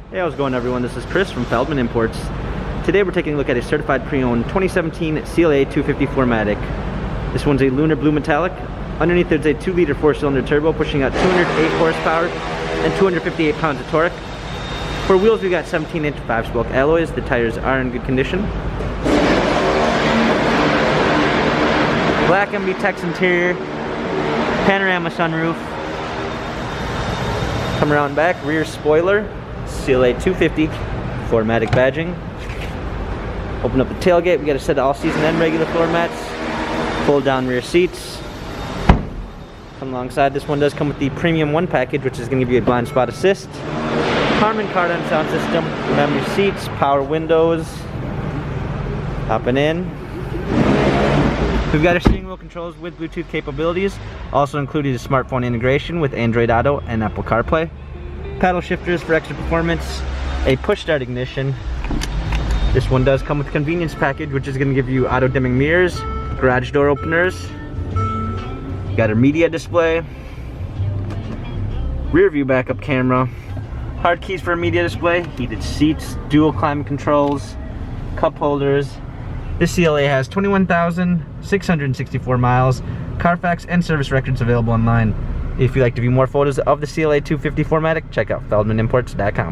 Hey, how's it going, everyone? This is Chris from Feldmann Imports. Today we're taking a look at a certified pre-owned 2017 CLA 250 4MATIC. This one's a lunar blue metallic. Underneath there's a 2-liter 4-cylinder turbo pushing out 208 horsepower and 258 pounds of torque. For wheels we got 17-inch 5-spoke alloys. The tires are in good condition. Black MB-Tex interior, panorama sunroof. Come around back, rear spoiler, CLA 250 4MATIC badging. Open up the tailgate, we got a set of all-season and regular floor mats. Fold down rear seats. Come alongside, this one does come with the Premium 1 package, which is going to give you a blind spot assist. Harman Kardon sound system, memory seats, power windows. Hopping in. We've got our steering wheel controls with Bluetooth capabilities, also included a smartphone integration with Android Auto and Apple CarPlay. Paddle shifters for extra performance, a push start ignition. This one does come with a convenience package, which is going to give you auto dimming mirrors, garage door openers. Got a media display, rear view backup camera, hard keys for a media display, heated seats, dual climate controls, cup holders. This CLA has 21,664 miles, Carfax and service records available online. If you'd like to view more photos of the CLA 250 4MATIC, check out feldmannimports.com.